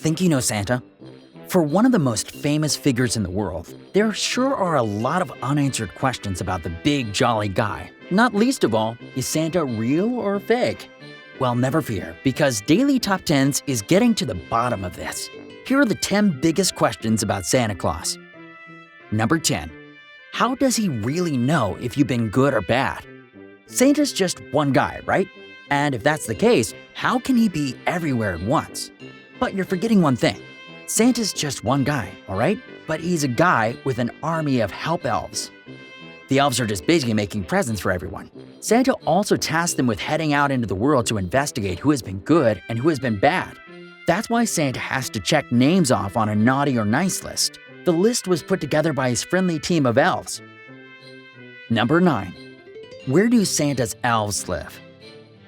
Think you know Santa? For one of the most famous figures in the world, there sure are a lot of unanswered questions about the big jolly guy. Not least of all, is Santa real or fake? Well, never fear, because Daily Top 10s is getting to the bottom of this. Here are the 10 biggest questions about Santa Claus. Number 10. How does he really know if you've been good or bad? Santa's just one guy, right? And if that's the case, how can he be everywhere at once? But you're forgetting one thing. Santa's just one guy, alright? But he's a guy with an army of help elves. The elves are just busy making presents for everyone. Santa also tasked them with heading out into the world to investigate who has been good and who has been bad. That's why Santa has to check names off on a naughty or nice list. The list was put together by his friendly team of elves. Number 9. Where do Santa's elves live?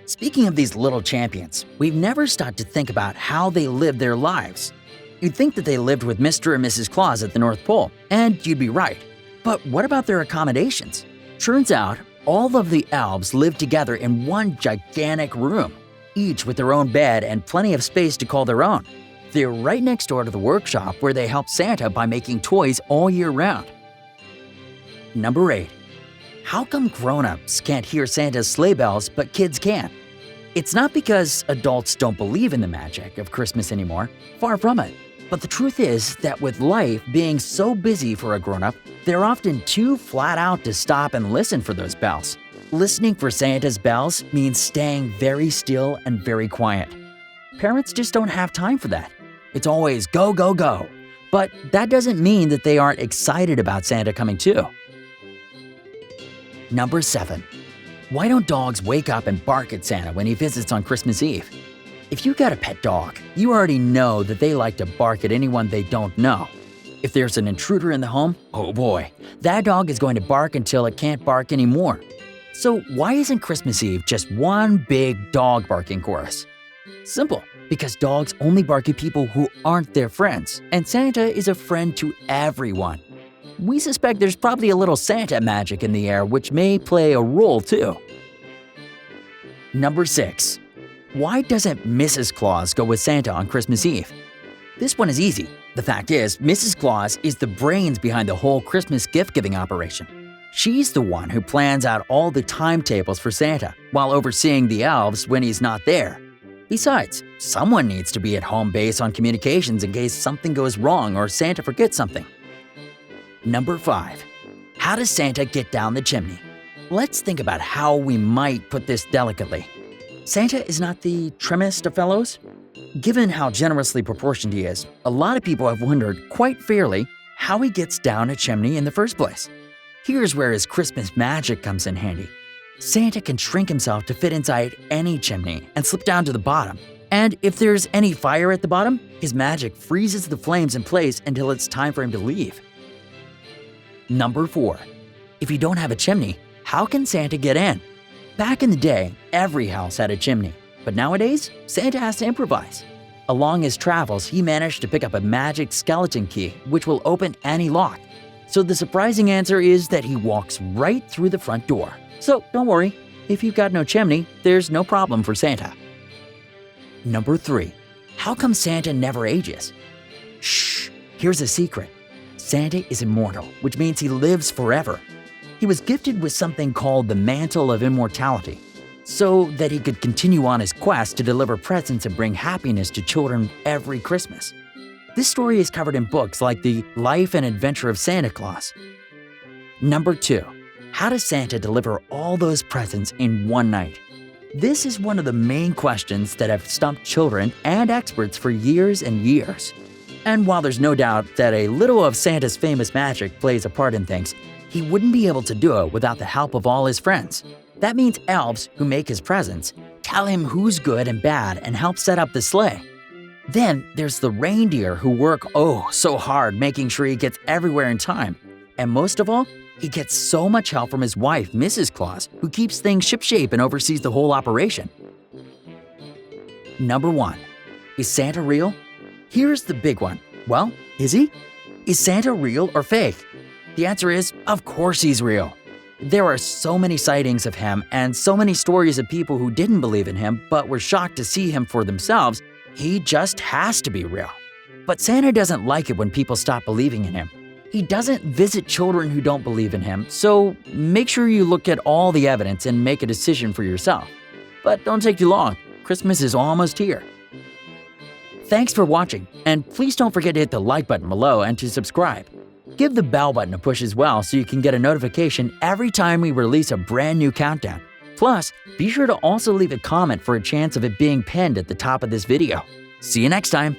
Speaking of these little champions, we've never stopped to think about how they live their lives. You'd think that they lived with Mr. and Mrs. Claus at the North Pole, and you'd be right. But what about their accommodations? Turns out, all of the elves live together in one gigantic room, each with their own bed and plenty of space to call their own. They're right next door to the workshop where they help Santa by making toys all year round. Number 8. How come grown-ups can't hear Santa's sleigh bells but kids can? It's not because adults don't believe in the magic of Christmas anymore, far from it. But the truth is that with life being so busy for a grown-up, they're often too flat out to stop and listen for those bells. Listening for Santa's bells means staying very still and very quiet. Parents just don't have time for that. It's always go, go, go. But that doesn't mean that they aren't excited about Santa coming too. Number 7. Why don't dogs wake up and bark at Santa when he visits on Christmas Eve? If you got a pet dog, you already know that they like to bark at anyone they don't know. If there's an intruder in the home, oh boy, that dog is going to bark until it can't bark anymore. So why isn't Christmas Eve just one big dog barking chorus? Simple, because dogs only bark at people who aren't their friends, and Santa is a friend to everyone. We suspect there's probably a little Santa magic in the air which may play a role too. Number 6. Why doesn't Mrs. Claus go with Santa on Christmas Eve? This one is easy. The fact is, Mrs. Claus is the brains behind the whole Christmas gift-giving operation. She's the one who plans out all the timetables for Santa while overseeing the elves when he's not there. Besides, someone needs to be at home base on communications in case something goes wrong or Santa forgets something. Number 5. How does Santa get down the chimney? Let's think about how we might put this delicately. Santa is not the trimmest of fellows. Given how generously proportioned he is, a lot of people have wondered, quite fairly, how he gets down a chimney in the first place. Here's where his Christmas magic comes in handy. Santa can shrink himself to fit inside any chimney and slip down to the bottom. And if there's any fire at the bottom, his magic freezes the flames in place until it's time for him to leave. Number 4. If you don't have a chimney, how can Santa get in? Back in the day, every house had a chimney, but nowadays, Santa has to improvise. Along his travels, he managed to pick up a magic skeleton key which will open any lock. So the surprising answer is that he walks right through the front door. So don't worry, if you've got no chimney, there's no problem for Santa. Number 3. How come Santa never ages? Shh, here's a secret. Santa is immortal, which means he lives forever. He was gifted with something called the Mantle of Immortality, so that he could continue on his quest to deliver presents and bring happiness to children every Christmas. This story is covered in books like The Life and Adventure of Santa Claus. Number 2. How does Santa deliver all those presents in one night? This is one of the main questions that have stumped children and experts for years and years. And while there's no doubt that a little of Santa's famous magic plays a part in things, he wouldn't be able to do it without the help of all his friends. That means elves who make his presents, tell him who's good and bad, and help set up the sleigh. Then there's the reindeer who work so hard making sure he gets everywhere in time. And most of all, he gets so much help from his wife, Mrs. Claus, who keeps things shipshape and oversees the whole operation. Number 1. Is Santa real? Here's the big one. Well, is he? Is Santa real or fake? The answer is, of course he's real. There are so many sightings of him and so many stories of people who didn't believe in him but were shocked to see him for themselves. He just has to be real. But Santa doesn't like it when people stop believing in him. He doesn't visit children who don't believe in him, so make sure you look at all the evidence and make a decision for yourself. But don't take too long. Christmas is almost here. Thanks for watching, and please don't forget to hit the like button below and to subscribe. Give the bell button a push as well so you can get a notification every time we release a brand new countdown. Plus, be sure to also leave a comment for a chance of it being pinned at the top of this video. See you next time!